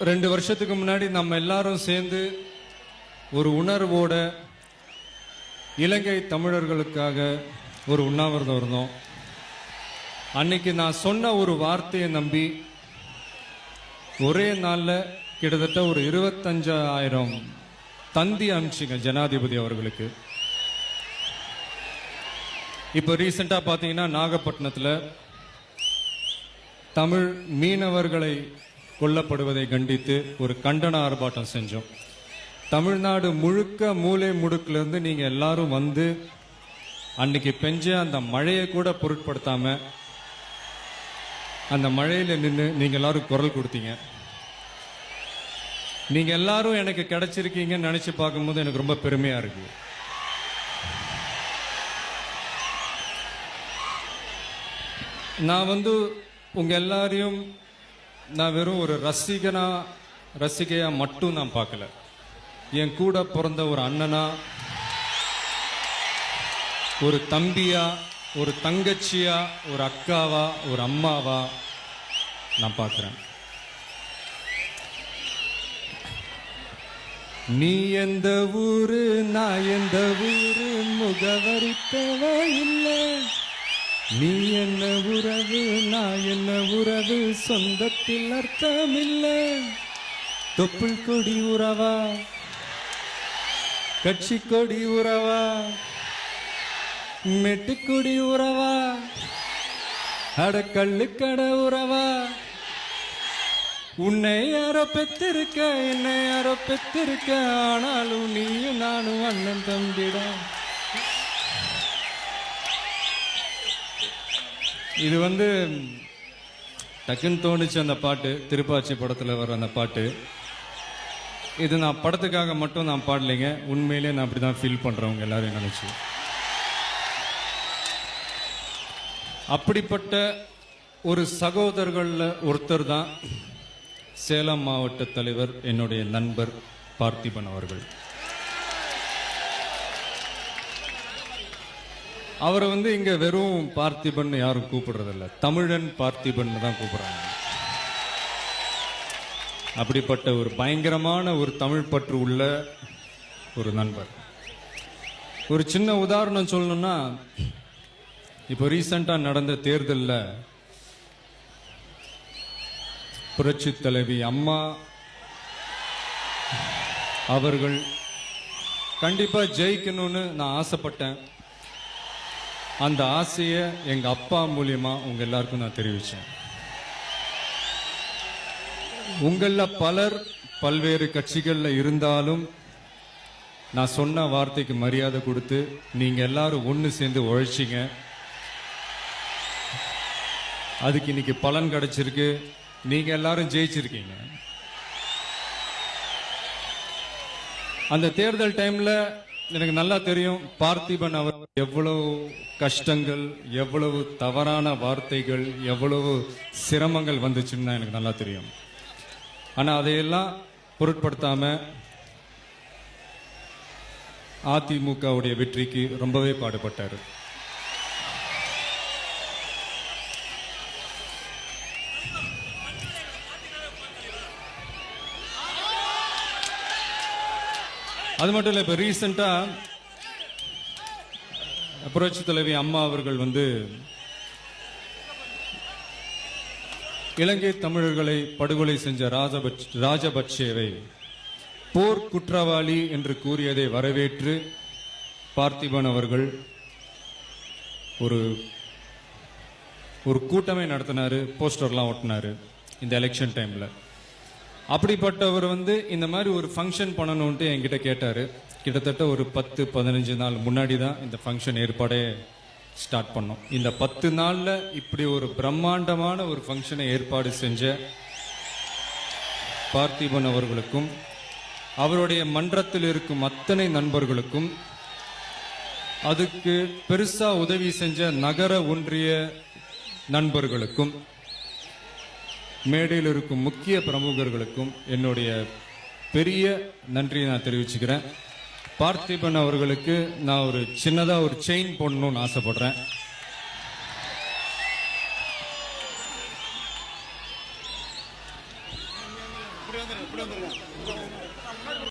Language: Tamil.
2 வருஷத்துக்கு முன்னாடி நம்ம எல்லாரும் சேர்ந்து ஒரு உணர்வோட இலங்கை தமிழர்களுக்காக ஒரு உண்ணாவிரதம் இருந்தோம். அன்னைக்கு நான் சொன்ன ஒரு வார்த்தையை நம்பி ஒரே நாள்ல கிட்டத்தட்ட ஒரு 25,000 தந்தி அனுப்பிச்சிங்க ஜனாதிபதி அவர்களுக்கு. இப்ப ரீசெண்டா பாத்தீங்கன்னா நாகப்பட்டினத்துல தமிழ் மீனவர்களை கொல்லப்படுவதை கண்டித்து ஒரு கண்டன ஆர்ப்பாட்டம் செஞ்சோம். தமிழ்நாடு முழுக்க மூலை முடுக்குல இருந்து நீங்க எல்லாரும் வந்து அன்னைக்கு பெஞ்ச அந்த மழையை கூட பொருட்படுத்தாம அந்த மழையில நின்று நீங்க எல்லாரும் குரல் கொடுத்தீங்க. நீங்க எல்லாரும் எனக்கு கிடைச்சிருக்கீங்கன்னு நினைச்சு பார்க்கும்போது எனக்கு ரொம்ப பெருமையா இருக்கு. நான் வந்து உங்க எல்லாரையும் நான் வெறும் ஒரு ரசிகையா மட்டும் நான் பார்க்கல. என் கூட பிறந்த ஒரு அண்ணனா, ஒரு தம்பியா, ஒரு தங்கச்சியா, ஒரு அக்காவா, ஒரு அம்மாவா நான் பார்க்கிறேன். நீ எந்த ஊரு நான் எந்த ஊரு முகவரி தேவையில்லை. நீ என்ன உறவு நான் என்ன உறவு சொந்தத்தில் அர்த்தமில்லை. தொப்புள் கொடி உறவா கட்சி கொடி உறவா மெட்டுக்குடி உறவா அடக்கல்லுக்கட உறவா உன்னை யாரோ பெத்திருக்க என்னை யாரோ பெத்திருக்க ஆனாலும் நீயும் நானும் அண்ணன் தம்பிடா. இது வந்து டக்குன்னு தோணுச்சு அந்த பாட்டு, திருப்பாச்சி படத்தில் வர அந்த பாட்டு. இது நான் படத்துக்காக மட்டும் நான் பாடலைங்க, உண்மையிலே நான் அப்படிதான் ஃபீல் பண்றவங்க எல்லாரும் நினைச்சு. அப்படிப்பட்ட ஒரு சகோதரர்கள்ல ஒருத்தர் தான் சேலம் மாவட்ட தலைவர் என்னுடைய நண்பர் பார்த்திபன் அவர்கள். அவரை வந்து இங்க வெறும் பார்த்திபன் யாரும் கூப்பிடுறதில்ல, தமிழன் பார்த்திபன் தான் கூப்பிடுறாங்க. அப்படிப்பட்ட ஒரு பயங்கரமான ஒரு தமிழ் பற்று உள்ள ஒரு நண்பர். ஒரு சின்ன உதாரணம் சொல்லணும்னா, இப்போ ரீசெண்டா நடந்த தேர்தலில் புரட்சி தலைவி அம்மா அவர்கள் கண்டிப்பா ஜெயிக்கணும்னு நான் ஆசைப்பட்டேன். அந்த ஆசையை எங்க அப்பா மூலியமா உங்க எல்லாருக்கும் நான் தெரிவிச்சேன். உங்கள பலர் பல்வேறு கட்சிகள்ல இருந்தாலும் நான் சொன்ன வார்த்தைக்கு மரியாதை கொடுத்து நீங்க எல்லாரும் ஒன்னு சேர்ந்து உழைச்சிங்க. அதுக்கு இன்னைக்கு பலன் கிடைச்சிருக்கு. நீங்க எல்லாரும் ஜெயிச்சிருக்கீங்க. அந்த தேர்தல் டைம்ல எனக்கு நல்லா தெரியும் பார்த்திபன் அவர் எவ்வளவு கஷ்டங்கள், எவ்வளவு தவறான வார்த்தைகள், எவ்வளவு சிரமங்கள் வந்துச்சுன்னு எனக்கு நல்லா தெரியும். ஆனா அதையெல்லாம் பொருட்படுத்தாம அதிமுகவுடைய வெற்றிக்கு ரொம்பவே பாடுபட்டாரு. அது மட்டும் இல்ல, இப்ப ரீசெண்டா புரட்சி தலைவி அம்மா அவர்கள் வந்து இலங்கை தமிழர்களை படுகொலை செஞ்ச ராஜபக்சேவை போர் குற்றவாளி என்று கூறியதை வரவேற்று பார்த்திபன் அவர்கள் ஒரு கூட்டமே நடத்தினாரு, போஸ்டர்லாம் ஒட்டினாரு இந்த எலெக்ஷன் டைம்ல. அப்படிப்பட்டவர் வந்து இந்த மாதிரி ஒரு ஃபங்க்ஷன் பண்ணணும்ட்டு என்கிட்ட கேட்டாரு. கிட்டத்தட்ட ஒரு 10-15 நாள் முன்னாடி தான் இந்த ஃபங்க்ஷன் ஏற்பாடே ஸ்டார்ட் பண்ணோம். இந்த 10 நாள்ல இப்படி ஒரு பிரம்மாண்டமான ஒரு ஃபங்க்ஷனை ஏற்பாடு செஞ்ச பார்த்திபன் அவர்களுக்கும் அவருடைய மன்றத்தில் இருக்கும் அத்தனை நண்பர்களுக்கும், அதுக்கு பெருசா உதவி செஞ்ச நகர ஒன்றிய நண்பர்களுக்கும், மேடையில் இருக்கும் முக்கிய பிரமுகர்களுக்கும் என்னுடைய பெரிய நன்றியை நான் தெரிவிச்சுக்கிறேன். பார்த்திபன் அவர்களுக்கு நான் ஒரு சின்னதா ஒரு செயின் போடணும்னு ஆசைப்படுறேன். இப்படி வந்துருங்க